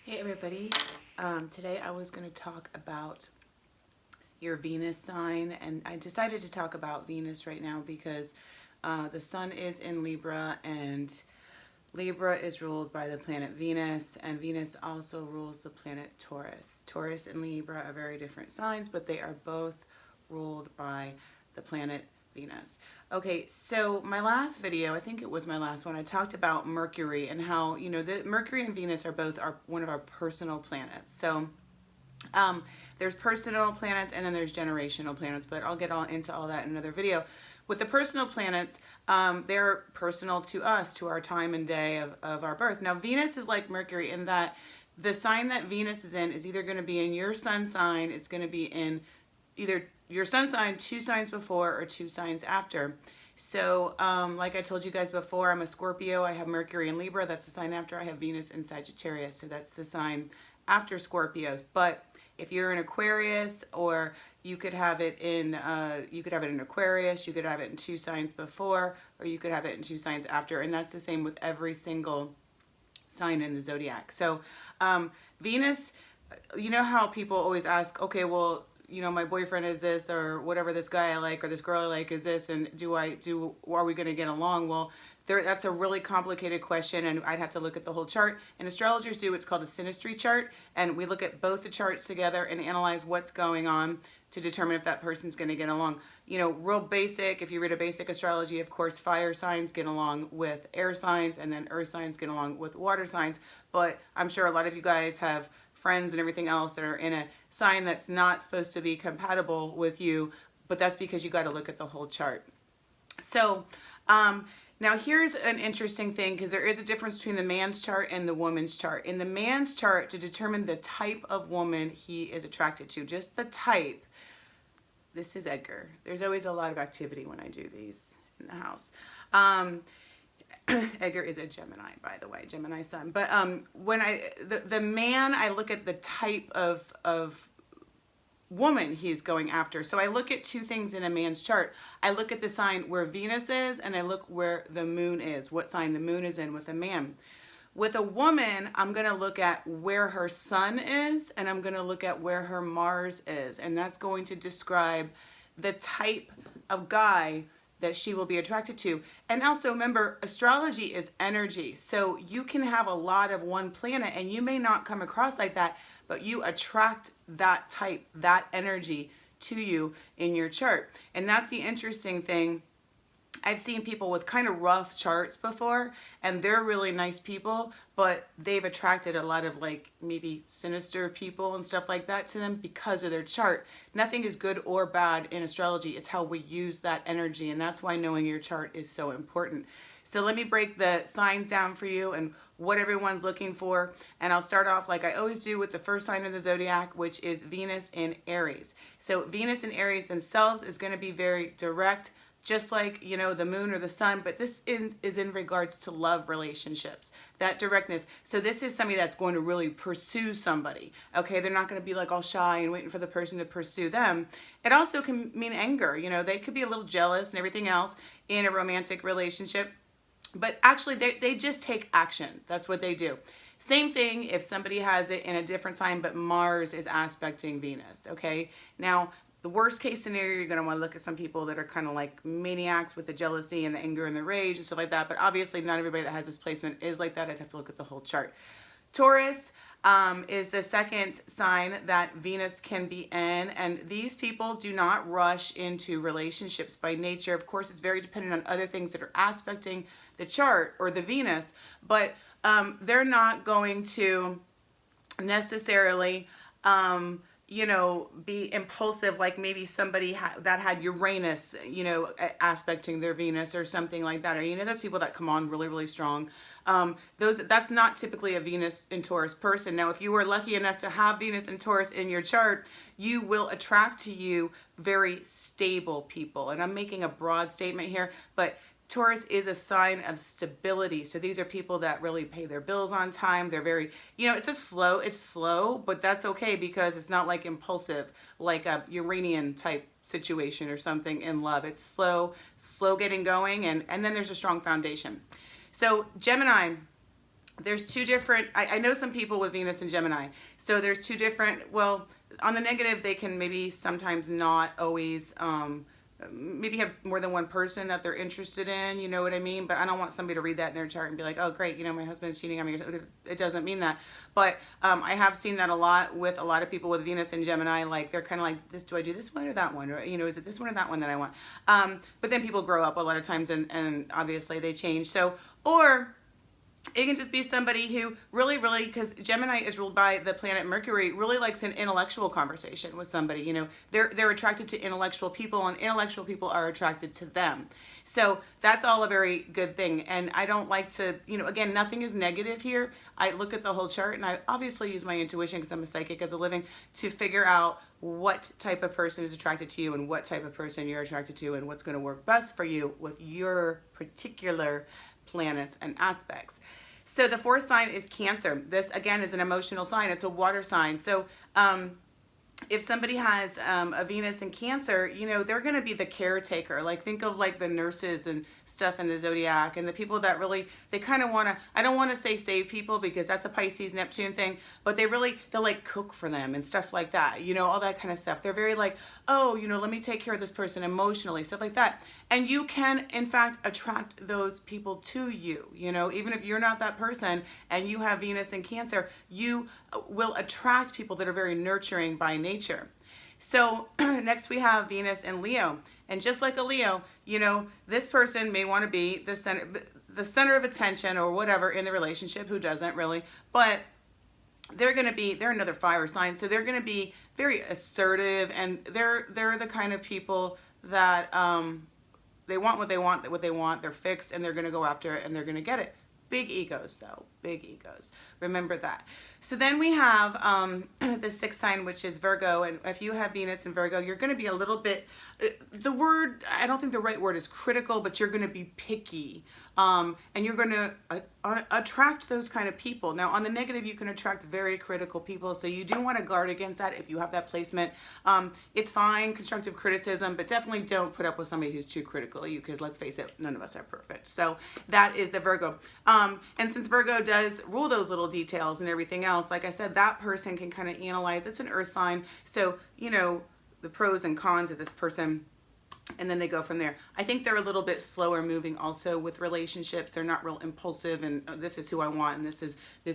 Hey everybody, today I was going to talk about your Venus sign, and I decided to talk about Venus right now because the sun is in Libra, and Libra is ruled by the planet Venus, and Venus also rules the planet Taurus. Taurus and Libra are very different signs, but they are both ruled by the planet Venus. Okay, so my last video, I think it was my last one, I talked about Mercury and how, the Mercury and Venus are both one of our personal planets. So there's personal planets and then there's generational planets, but I'll get all into all that in another video. With the personal planets, they're personal to us, to our time and day of our birth. Now, Venus is like Mercury in that the sign that Venus is in is either going to be in your sun sign, it's going to be in either your sun sign 2 signs before or 2 signs after. So like I told you guys before, I'm a Scorpio. I have Mercury in Libra. That's the sign after. I have Venus in Sagittarius. So that's the sign after Scorpios. But if you're in Aquarius, or you could have it in Aquarius, you could have it in 2 signs before, or you could have it in 2 signs after. And that's the same with every single sign in the zodiac. So Venus, you know how people always ask, okay, well, my boyfriend is this, or whatever, this guy I like or this girl I like is this, and are we going to get along? Well, that's a really complicated question, and I'd have to look at the whole chart. And astrologers do what's called a synastry chart, and we look at both the charts together and analyze what's going on to determine if that person's going to get along. Real basic, if you read a basic astrology, of course, fire signs get along with air signs, and then earth signs get along with water signs. But I'm sure a lot of you guys have friends and everything else that are in a sign that's not supposed to be compatible with you, but that's because you got to look at the whole chart. So now here's an interesting thing, because there is a difference between the man's chart and the woman's chart. In the man's chart, to determine the type of woman he is attracted to, just the type, this is Edgar. There's always a lot of activity when I do these in the house. Edgar is a Gemini, by the way, Gemini sun. But when the man, I look at the type of woman he's going after. So I look at 2 things in a man's chart. I look at the sign where Venus is, and I look where the moon is, what sign the moon is in with a man. With a woman, I'm going to look at where her sun is, and I'm going to look at where her Mars is. And that's going to describe the type of guy that she will be attracted to. And also remember, astrology is energy. So you can have a lot of one planet and you may not come across like that, but you attract that type, that energy to you in your chart. And that's the interesting thing. I've seen people with kind of rough charts before, and they're really nice people, but they've attracted a lot of like maybe sinister people and stuff like that to them because of their chart. Nothing is good or bad in astrology. It's how we use that energy, and that's why knowing your chart is so important. So let me break the signs down for you and what everyone's looking for. And I'll start off like I always do with the first sign of the zodiac, which is Venus in Aries. So Venus in Aries themselves is going to be very direct, just like, the moon or the sun, but this is in regards to love relationships, that directness. So this is somebody that's going to really pursue somebody, okay? They're not going to be like all shy and waiting for the person to pursue them. It also can mean anger. They could be a little jealous and everything else in a romantic relationship, but actually they just take action. That's what they do. Same thing if somebody has it in a different sign, but Mars is aspecting Venus, okay? Now, the worst case scenario, you're going to want to look at some people that are kind of like maniacs with the jealousy and the anger and the rage and stuff like that. But obviously not everybody that has this placement is like that. I'd have to look at the whole chart. Taurus is the second sign that Venus can be in. And these people do not rush into relationships by nature. Of course, it's very dependent on other things that are aspecting the chart or the Venus. But they're not going to necessarily be impulsive, like maybe somebody that had Uranus, aspecting their Venus or something like that. Or, those people that come on really, really strong. That's not typically a Venus in Taurus person. Now, if you were lucky enough to have Venus in Taurus in your chart, you will attract to you very stable people. And I'm making a broad statement here, but Taurus is a sign of stability. So these are people that really pay their bills on time. They're very, it's slow, but that's okay because it's not like impulsive, like a Uranian type situation or something in love. It's slow getting going, and then there's a strong foundation. So Gemini, there's two different, I know some people with Venus and Gemini. So there's two different, well, on the negative, they can maybe sometimes not always, maybe have more than one person that they're interested in, you know what I mean? But I don't want somebody to read that in their chart and be like, oh, great, you know, my husband's cheating on me. It doesn't mean that. But I have seen that a lot with a lot of people with Venus and Gemini. Like, they're kind of like, this, do I do this one or that one? Or, you know, is it this one or that one that I want? But then people grow up a lot of times, and obviously they change. So, or it can just be somebody who really, because Gemini is ruled by the planet Mercury, really likes an intellectual conversation with somebody. You know, they're attracted to intellectual people, and intellectual people are attracted to them. So that's all a very good thing. And I don't like to, you know, again, nothing is negative here. I look at the whole chart, and I obviously use my intuition, because I'm a psychic as a living, to figure out what type of person is attracted to you and what type of person you're attracted to, and what's going to work best for you with your particular planets and aspects. So the fourth sign is Cancer. This, again, is an emotional sign. It's a water sign. So if somebody has a Venus in Cancer, you know, they're going to be the caretaker. Like, think of like the nurses and stuff in the zodiac, and the people that really, they kind of want to, I don't want to say save people, because that's a Pisces Neptune thing, but they'll like cook for them and stuff like that, you know, all that kind of stuff. They're very like, oh, you know, let me take care of this person emotionally, stuff like that. And you can, in fact, attract those people to you, you know, even if you're not that person and you have Venus in Cancer, you will attract people that are very nurturing by nature. So next we have Venus in Leo. And just like a Leo, you know, this person may want to be the center of attention or whatever in the relationship. Who doesn't really? But they're another fire sign, so they're going to be very assertive, and they're the kind of people that they want what they want. They're fixed, and they're going to go after it, and they're going to get it. Big egos, though. Big egos. Remember that. So then we have the sixth sign, which is Virgo. And if you have Venus in Virgo, you're going to be a little bit, I don't think the right word is critical, but you're going to be picky. And you're going to attract those kind of people. Now, on the negative, you can attract very critical people. So you do want to guard against that if you have that placement. It's fine, constructive criticism, but definitely don't put up with somebody who's too critical of you, because let's face it, none of us are perfect. So that is the Virgo. And since Virgo does rule those little details and everything else, like I said, that person can kind of analyze. It's an earth sign. So, you know, the pros and cons of this person, and then they go from there. I think they're a little bit slower moving also with relationships. They're not real impulsive, and this is who I want, and this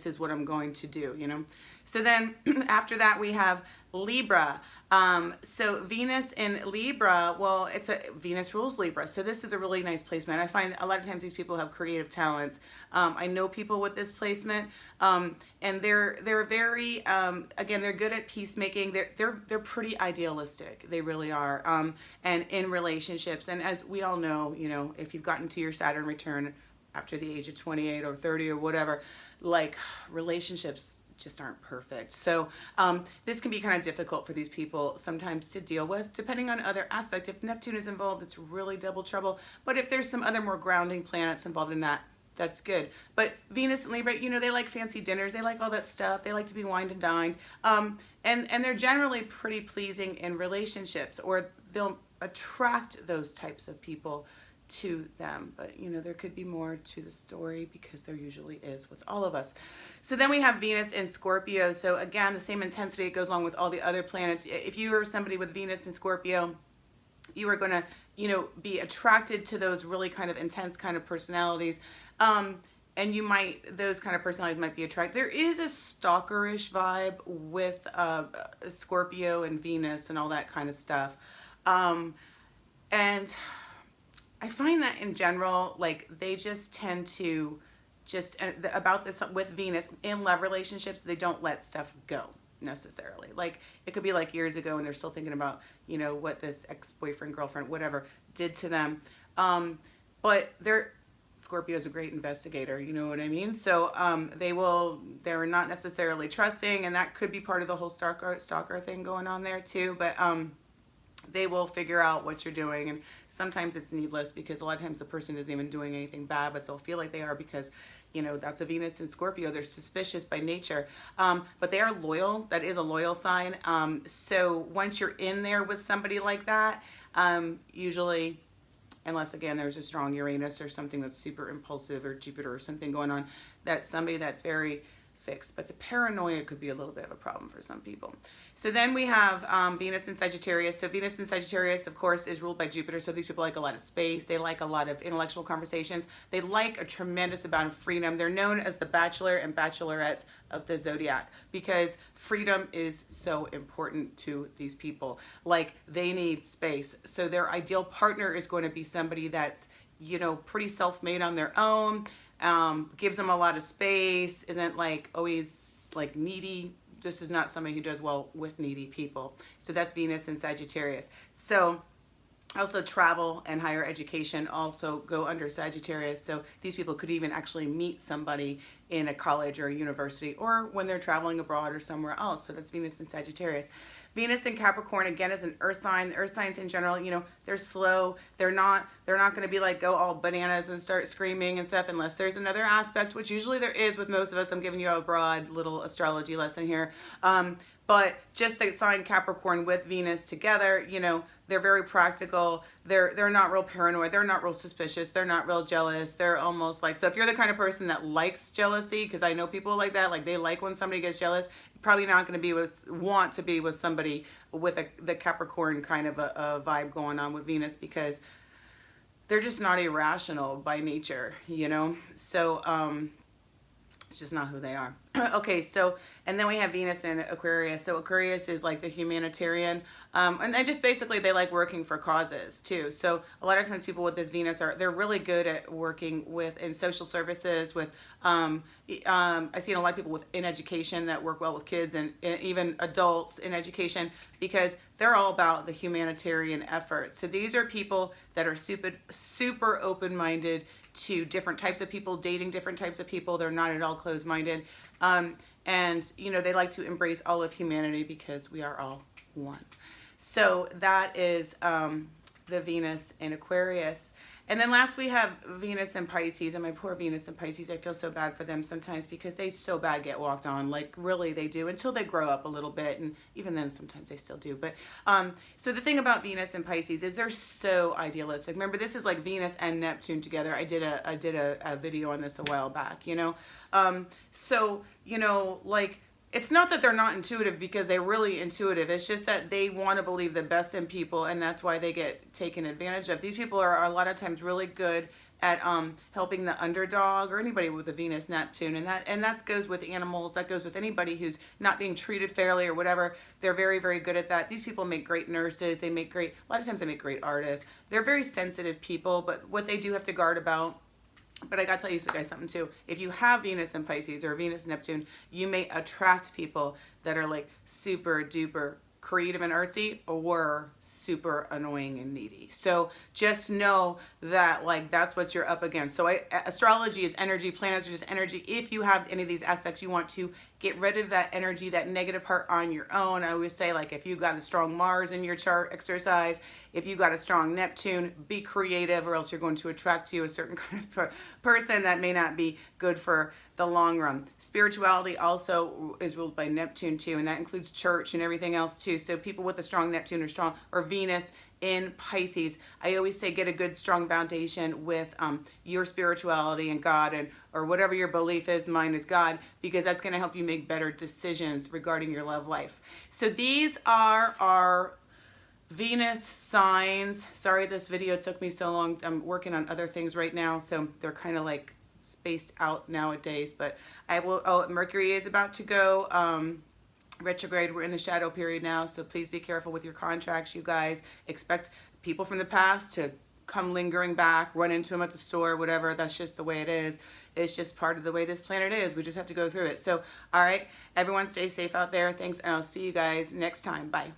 is what I'm going to do, you know. So then after that we have Libra. So Venus in Libra, well, Venus rules Libra. So this is a really nice placement. I find a lot of times these people have creative talents. I know people with this placement, and they're very, again, they're good at peacemaking. They're pretty idealistic. They really are. And in relationships, and as we all know, you know, if you've gotten to your Saturn return after the age of 28 or 30 or whatever, like, relationships just aren't perfect. So this can be kind of difficult for these people sometimes to deal with, depending on other aspects. If Neptune is involved, it's really double trouble. But if there's some other more grounding planets involved in that, that's good. But Venus and Libra, you know, they like fancy dinners. They like all that stuff. They like to be wined and dined. And they're generally pretty pleasing in relationships, or they'll attract those types of people to them. But, you know, there could be more to the story, because there usually is with all of us. So then we have Venus in Scorpio. So again, the same intensity, it goes along with all the other planets. If you are somebody with Venus in Scorpio, you are going to, you know, be attracted to those really kind of intense kind of personalities. And those kind of personalities might be attracted. There is a stalkerish vibe with Scorpio and Venus and all that kind of stuff. And I find that in general, like, they just tend to about this with Venus in love relationships, they don't let stuff go necessarily. Like, it could be like years ago and they're still thinking about, you know, what this ex-boyfriend, girlfriend, whatever did to them. But Scorpio is a great investigator, you know what I mean? So they're not necessarily trusting, and that could be part of the whole stalker thing going on there too. But they will figure out what you're doing, and sometimes it's needless, because a lot of times the person isn't even doing anything bad, but they'll feel like they are, because, you know, that's a Venus in Scorpio. They're suspicious by nature, but they are loyal. That is a loyal sign. So once you're in there with somebody like that, usually, unless again there's a strong Uranus or something that's super impulsive, or Jupiter or something going on, that's somebody that's very fixed, but the paranoia could be a little bit of a problem for some people. So then we have Venus in Sagittarius. So Venus in Sagittarius, of course, is ruled by Jupiter. So these people like a lot of space. They like a lot of intellectual conversations. They like a tremendous amount of freedom. They're known as the bachelor and bachelorettes of the zodiac because freedom is so important to these people. Like, they need space. So their ideal partner is going to be somebody that's, you know, pretty self-made on their own, gives them a lot of space, isn't like always like needy. This is not somebody who does well with needy people. So that's Venus in Sagittarius. So also travel and higher education also go under Sagittarius. So these people could even actually meet somebody in a college or a university, or when they're traveling abroad or somewhere else. So that's Venus in Sagittarius. Venus in Capricorn, again, is an earth sign. The earth signs in general, you know, they're slow. They're not going to be like go all bananas and start screaming and stuff unless there's another aspect, which usually there is with most of us. I'm giving you a broad little astrology lesson here. But just the sign Capricorn with Venus together, you know, they're very practical. They're not real paranoid. They're not real suspicious. They're not real jealous. They're almost like, so if you're the kind of person that likes jealousy, because I know people like that, like they like when somebody gets jealous, you're probably not going to want to be with somebody with the Capricorn kind of a vibe going on with Venus, because they're just not irrational by nature, you know? So, it's just not who they are. Okay, so, and then we have Venus in Aquarius. So Aquarius is like the humanitarian, and just basically they like working for causes too. So a lot of times people with this Venus they're really good at working in social services with, I've seen a lot of people in education that work well with kids and even adults in education, because they're all about the humanitarian effort. So these are people that are super open-minded to different types of people, dating different types of people. They're not at all closed-minded. And, you know, they like to embrace all of humanity because we are all one. So that is the Venus in Aquarius. And then last we have Venus in Pisces, and my poor Venus in Pisces, I feel so bad for them sometimes because they so bad get walked on, like really they do, until they grow up a little bit, and even then sometimes they still do. But so the thing about Venus and Pisces is they're so idealistic. Remember, this is like Venus and Neptune together. I did a video on this a while back, you know. So, you know, like, it's not that they're not intuitive, because they're really intuitive. It's just that they want to believe the best in people, and that's why they get taken advantage of. These people are a lot of times really good at helping the underdog, or anybody with a Venus Neptune, and that goes with animals. That goes with anybody who's not being treated fairly or whatever. They're very, very good at that. These people make great nurses. They make great, a lot of times they make great artists. They're very sensitive people, but what they do have to guard about. But I gotta tell you guys something too. If you have Venus in Pisces or Venus Neptune, you may attract people that are like super duper creative and artsy, or super annoying and needy. So just know that, like, that's what you're up against. So astrology is energy, planets are just energy. If you have any of these aspects, you want to get rid of that energy, that negative part, on your own. I always say, like, if you've got a strong Mars in your chart, exercise. If you've got a strong Neptune, be creative, or else you're going to attract to a certain kind of person that may not be good for the long run. Spirituality also is ruled by Neptune too, and that includes church and everything else too. So people with a strong Neptune or Venus in Pisces, I always say get a good strong foundation with your spirituality and God, or whatever your belief is. Mine is God, because that's going to help you make better decisions regarding your love life. So these are our Venus signs. Sorry this video took me so long. I'm working on other things right now, so they're kind of like spaced out nowadays. But I will, Mercury is about to go retrograde. We're in the shadow period now, so please be careful with your contracts, you guys. Expect people from the past to come lingering back, run into them at the store, whatever. That's just the way it is. It's just part of the way this planet is. We just have to go through it. So, all right, everyone stay safe out there. Thanks, and I'll see you guys next time. Bye.